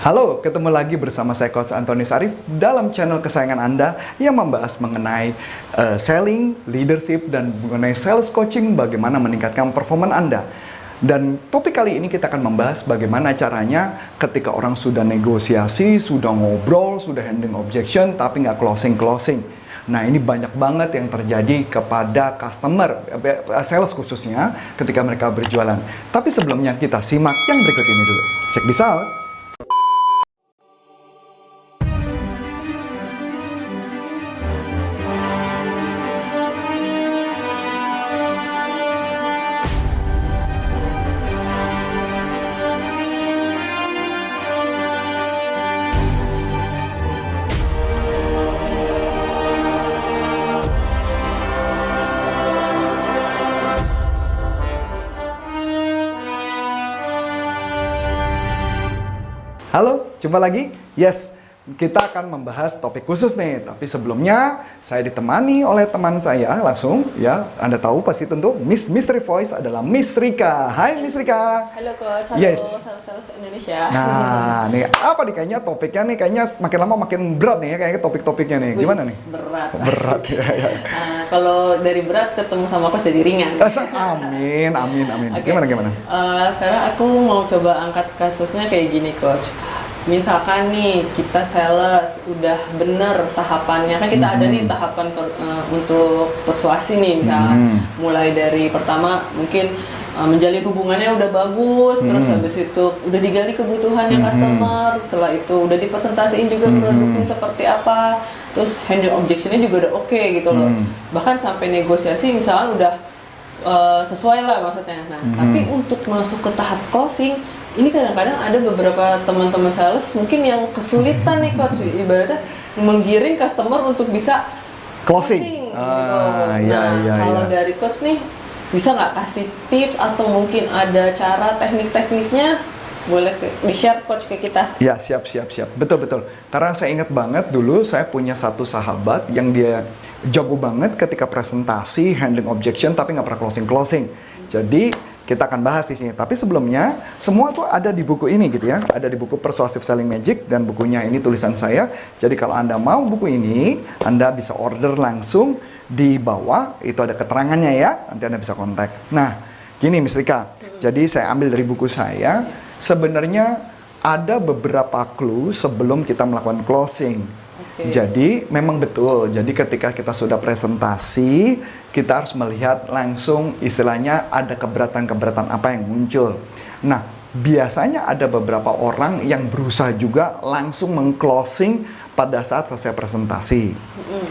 Halo, ketemu lagi bersama saya Coach Antonius Arif dalam channel kesayangan Anda yang membahas mengenai selling, leadership, dan mengenai sales coaching, bagaimana meningkatkan performa Anda. Dan topik kali ini kita akan membahas bagaimana caranya ketika orang sudah negosiasi, sudah ngobrol, sudah handling objection, tapi nggak closing-closing. Nah, ini banyak banget yang terjadi kepada customer, sales khususnya, ketika mereka berjualan. Tapi sebelumnya kita simak yang berikut ini dulu. Check this out. Halo, jumpa lagi? Yes, kita akan membahas topik khusus nih. Tapi sebelumnya, saya ditemani oleh teman saya langsung, ya. Anda tahu pasti tentu, Miss Mystery Voice adalah Miss Rika. Hai Miss Rika. Halo Coach, halo Yes. sales Indonesia. Nah, nih apa nih kayaknya topiknya nih, kayaknya makin lama makin berat nih ya, kayaknya topik-topiknya nih. Gimana nih? Berat. Berat, ya. Nah, kalau dari berat ketemu sama Coach jadi ringan. Amin, amin, amin. Okay. Gimana? Sekarang aku mau coba angkat kasusnya kayak gini Coach. Misalkan nih kita sales udah bener tahapannya, kan kita ada nih tahapan untuk persuasi nih, misalnya mulai dari pertama mungkin menjalin hubungannya udah bagus, terus habis itu udah digali kebutuhannya customer, setelah itu udah dipresentasiin juga produknya seperti apa, terus handle objectionnya juga udah oke gitu loh, bahkan sampai negosiasi misalnya udah sesuai lah maksudnya. Nah, tapi untuk masuk ke tahap closing ini kadang-kadang ada beberapa teman-teman sales mungkin yang kesulitan nih Coach, ibaratnya menggiring customer untuk bisa closing gitu. Kalau dari Coach nih bisa nggak kasih tips atau mungkin ada cara teknik-tekniknya, boleh di-share Coach ke kita? Ya, siap. Betul. Karena saya ingat banget dulu saya punya satu sahabat yang dia jago banget ketika presentasi, handling objection, tapi nggak pernah closing. Jadi kita akan bahas di sini. Tapi sebelumnya, semua tuh ada di buku ini gitu ya. Ada di buku Persuasive Selling Magic, dan bukunya ini tulisan saya. Jadi kalau Anda mau buku ini, Anda bisa order langsung di bawah. Itu ada keterangannya ya. Nanti Anda bisa kontak. Nah, gini Miss Rika. Jadi saya ambil dari buku saya. Sebenarnya ada beberapa clue sebelum kita melakukan closing. Jadi memang betul. Jadi ketika kita sudah presentasi, kita harus melihat langsung istilahnya ada keberatan-keberatan apa yang muncul. Nah, biasanya ada beberapa orang yang berusaha juga langsung meng-closing pada saat selesai presentasi.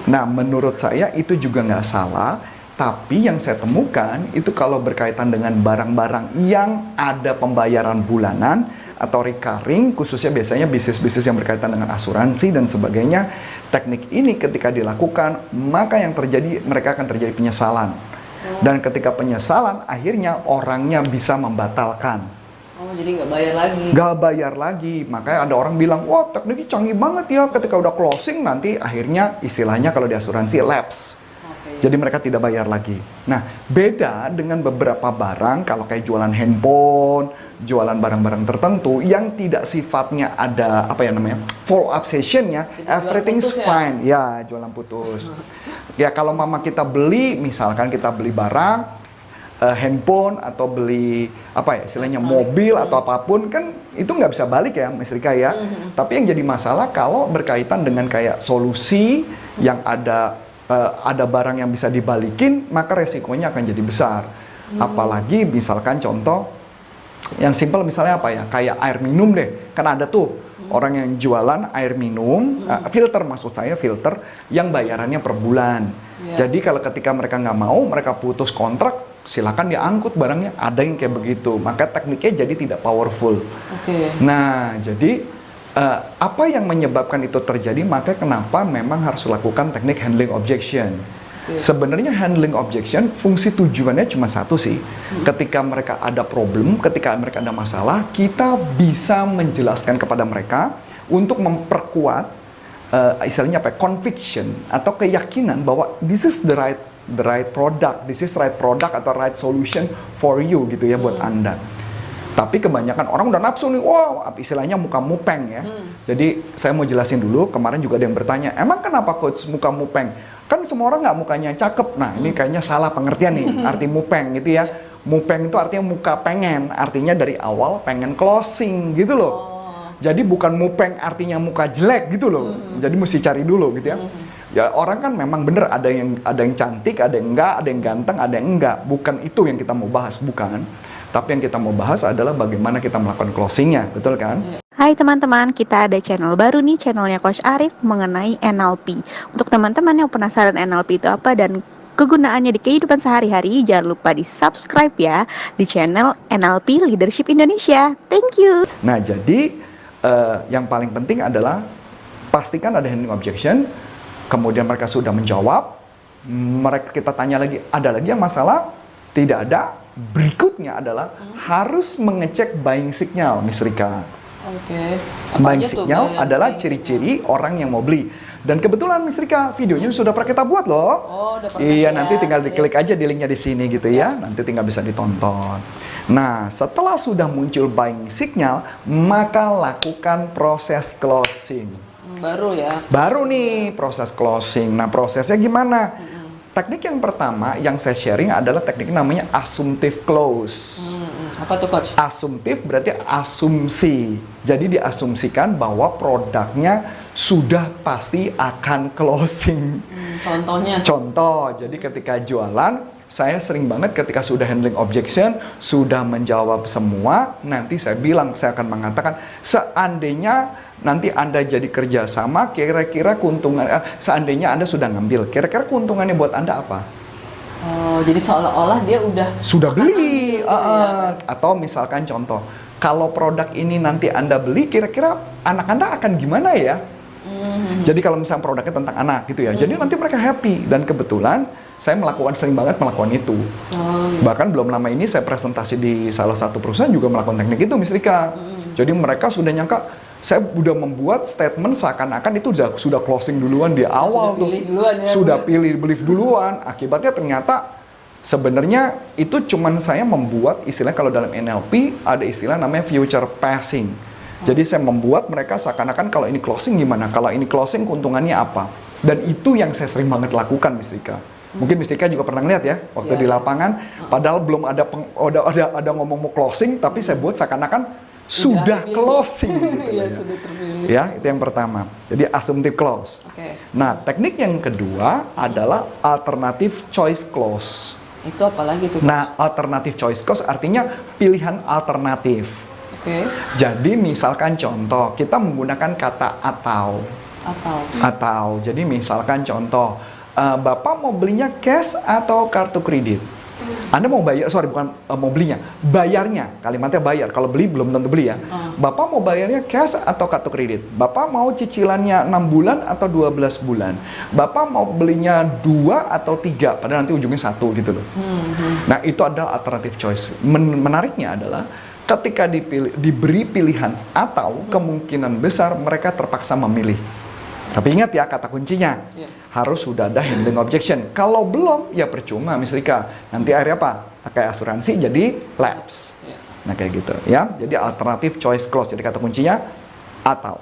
Nah, menurut saya itu juga nggak salah. Tapi yang saya temukan itu kalau berkaitan dengan barang-barang yang ada pembayaran bulanan atau recurring, khususnya biasanya bisnis-bisnis yang berkaitan dengan asuransi dan sebagainya, teknik ini ketika dilakukan, maka yang terjadi, mereka akan terjadi penyesalan. Dan ketika penyesalan, akhirnya orangnya bisa membatalkan. Oh, jadi nggak bayar lagi? Nggak bayar lagi. Makanya ada orang bilang, wah tekniknya canggih banget ya, ketika udah closing nanti akhirnya istilahnya kalau di asuransi lapse. Jadi mereka tidak bayar lagi. Nah, beda dengan beberapa barang, kalau kayak jualan handphone, jualan barang-barang tertentu yang tidak sifatnya ada apa ya namanya follow up sessionnya, everything's fine. Ya, jualan putus. Ya kalau mama kita beli, misalkan kita beli barang, handphone atau beli apa ya istilahnya mobil atau apapun, kan itu nggak bisa balik ya Mas Rika ya. Tapi yang jadi masalah kalau berkaitan dengan kayak solusi yang ada barang yang bisa dibalikin, maka resikonya akan jadi besar. Apalagi misalkan contoh yang simpel misalnya apa ya, kayak air minum deh, kan ada tuh orang yang jualan air minum, filter maksud saya, filter yang bayarannya per bulan. Jadi kalau ketika mereka nggak mau, mereka putus kontrak, silakan diangkut barangnya. Ada yang kayak begitu, maka tekniknya jadi tidak powerful. Nah, jadi apa yang menyebabkan itu terjadi, maka kenapa memang harus lakukan teknik handling objection. Sebenarnya handling objection, fungsi tujuannya cuma satu sih. Ketika mereka ada problem, ketika mereka ada masalah, kita bisa menjelaskan kepada mereka untuk memperkuat istilahnya apa, conviction atau keyakinan bahwa this is the right product, this is right product atau right solution for you gitu ya buat Anda. Tapi kebanyakan orang udah nafsu nih, wah istilahnya muka mupeng ya. Jadi saya mau jelasin dulu, kemarin juga ada yang bertanya, emang kenapa coach muka mupeng? Kan semua orang nggak mukanya cakep. Nah ini kayaknya salah pengertian nih, arti mupeng gitu ya. Mupeng itu artinya muka pengen, artinya dari awal pengen closing gitu loh. Jadi bukan mupeng artinya muka jelek gitu loh. Jadi mesti cari dulu gitu ya. Ya orang kan memang bener ada yang cantik, ada yang enggak, ada yang ganteng, ada yang enggak. Bukan itu yang kita mau bahas, bukan. Tapi yang kita mau bahas adalah bagaimana kita melakukan closingnya, betul kan? Hai teman-teman, kita ada channel baru nih, channelnya Coach Arif mengenai NLP. Untuk teman-teman yang penasaran NLP itu apa dan kegunaannya di kehidupan sehari-hari, jangan lupa di subscribe ya di channel NLP Leadership Indonesia. Thank you. Nah jadi yang paling penting adalah pastikan ada handling objection, kemudian mereka sudah menjawab, kita tanya lagi, ada lagi yang masalah? Tidak ada. Berikutnya adalah harus mengecek buying signal, Miss Rika. Oke. Buying signal adalah ciri-ciri orang yang mau beli. Dan kebetulan Miss Rika, videonya sudah pernah kita buat loh. Oh, udah pernah. Iya, nanti tinggal diklik aja di linknya di sini gitu ya. Nanti tinggal bisa ditonton. Nah, setelah sudah muncul buying signal, maka lakukan proses closing. Baru ya. Baru nih proses closing. Nah, prosesnya gimana? Teknik yang pertama yang saya sharing adalah teknik namanya assumptive close. Apa tuh coach? Assumptive berarti asumsi. Jadi diasumsikan bahwa produknya sudah pasti akan closing. Contohnya? Contoh, jadi ketika jualan, saya sering banget ketika sudah handling objection, sudah menjawab semua, nanti saya akan mengatakan, seandainya nanti Anda jadi kerjasama, kira-kira keuntungan, seandainya Anda sudah ngambil, kira-kira keuntungannya buat Anda apa? Oh, jadi seolah-olah dia sudah beli, gitu ya. Atau misalkan contoh, kalau produk ini nanti Anda beli, kira-kira anak Anda akan gimana ya? Jadi kalau misalnya produknya tentang anak gitu ya, jadi nanti mereka happy. Dan kebetulan saya sering banget melakukan itu. Bahkan belum lama ini saya presentasi di salah satu perusahaan juga melakukan teknik itu, Miss Rika. Jadi mereka sudah nyangka saya udah membuat statement seakan-akan itu sudah closing duluan di awal tuh. Sudah pilih belief duluan. Akibatnya ternyata sebenarnya itu cuman saya membuat istilah, kalau dalam NLP ada istilah namanya future passing. Jadi saya membuat mereka seakan-akan kalau ini closing gimana, kalau ini closing keuntungannya apa. Dan itu yang saya sering banget lakukan, Miss Rika. Mungkin Miss Rika juga pernah ngeliat ya, waktu di lapangan, padahal belum ada ngomong mau closing, tapi saya buat seakan-akan sudah closing. Gitu ya, itu yang pertama. Jadi assumptive close. Nah, teknik yang kedua adalah alternative choice close. Itu apa lagi tuh? Nah, alternative choice close artinya pilihan alternatif. Jadi misalkan contoh, kita menggunakan kata atau. Jadi misalkan contoh, Bapak mau belinya cash atau kartu kredit? Anda mau bayar, mau belinya, bayarnya, kalimatnya bayar. Kalau beli belum tentu beli ya. Bapak mau bayarnya cash atau kartu kredit? Bapak mau cicilannya 6 bulan atau 12 bulan? Bapak mau belinya 2 atau 3? Padahal nanti ujungnya 1 gitu loh. Nah, itu adalah alternative choice. Menariknya adalah ketika diberi pilihan atau, kemungkinan besar mereka terpaksa memilih. Tapi ingat ya, kata kuncinya harus sudah ada handling objection. Kalau belum, ya percuma, Miss Rika. Nanti akhirnya apa? Kayak asuransi jadi lapse. Nah kayak gitu ya. Jadi alternative choice clause. Jadi kata kuncinya atau.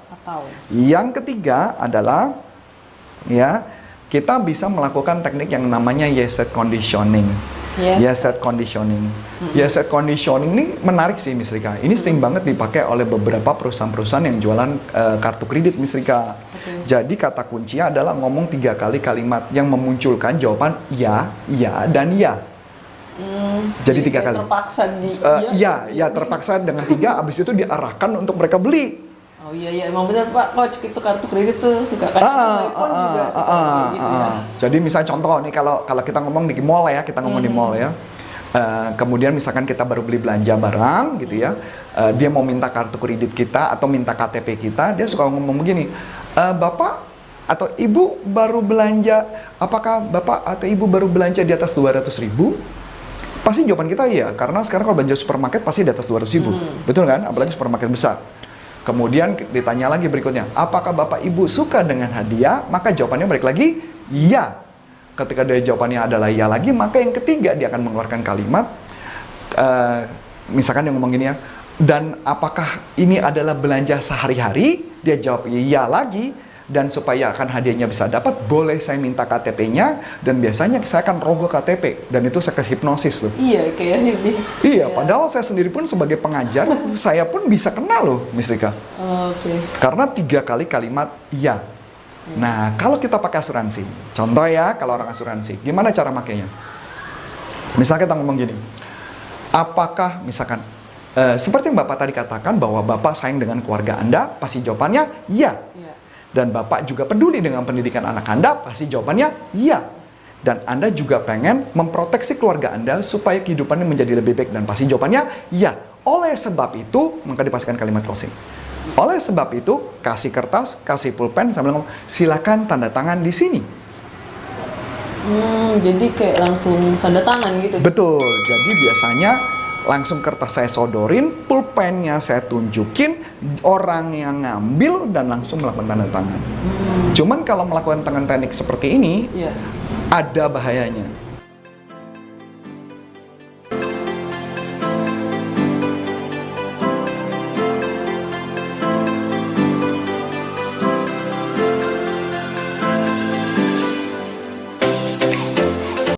Yang ketiga adalah ya, kita bisa melakukan teknik yang namanya yes set conditioning. Yes set conditioning. Yes set conditioning ini menarik sih, Miss Rika. Ini sering banget dipakai oleh beberapa perusahaan-perusahaan yang jualan kartu kredit, Miss Rika. Jadi kata kuncinya adalah ngomong 3 kali kalimat yang memunculkan jawaban ya, dan ya. Jadi 3 kali. Terpaksa terpaksa dengan 3, abis itu diarahkan untuk mereka beli. Oh iya, emang benar Pak Coach, itu kartu kredit tuh suka kadang iPhone juga suka gitu ya. Jadi misalnya contoh nih, kalau kita ngomong di mall ya, di mall ya. Kemudian misalkan kita baru beli belanja barang gitu ya, dia mau minta kartu kredit kita atau minta KTP kita, dia suka ngomong begini, Bapak atau Ibu baru belanja, apakah Bapak atau Ibu baru belanja di atas 200.000? Pasti jawaban kita iya, karena sekarang kalau belanja supermarket pasti di atas 200.000, betul kan? Apalagi supermarket besar. Kemudian ditanya lagi berikutnya, apakah Bapak Ibu suka dengan hadiah? Maka jawabannya balik lagi, iya. Ketika dia jawabannya adalah iya lagi, maka yang ketiga dia akan mengeluarkan kalimat, misalkan dia ngomong gini ya, Dan apakah ini adalah belanja sehari-hari? Dia jawab iya lagi. Dan supaya akan hadiahnya bisa dapat, boleh saya minta KTP-nya. Dan biasanya saya akan rogoh KTP. Dan itu saya kasih hipnosis loh. Iya, kayaknya di. Iya, padahal saya sendiri pun sebagai pengajar, saya pun bisa kenal loh, Miss Rika. Oke. Karena 3 kali kalimat iya. Nah, kalau kita pakai asuransi, contoh ya, kalau orang asuransi, gimana cara makainya? Misalnya kita ngomong gini, apakah misalkan, seperti yang Bapak tadi katakan bahwa Bapak sayang dengan keluarga Anda, pasti jawabannya iya. Iya. Dan Bapak juga peduli dengan pendidikan anak Anda, pasti jawabannya iya. Dan Anda juga pengen memproteksi keluarga Anda supaya kehidupannya menjadi lebih baik, dan pasti jawabannya iya. Oleh sebab itu, maka dipastikan kalimat closing. Oleh sebab itu, kasih kertas, kasih pulpen, sambil ngomong, silakan tanda tangan di sini. Jadi kayak langsung tanda tangan gitu. Betul, jadi biasanya langsung kertas saya sodorin, pulpennya saya tunjukin, orang yang ngambil dan langsung melakukan tanda tangan. Cuman kalau melakukan tangan teknik seperti ini, Iya. ada bahayanya.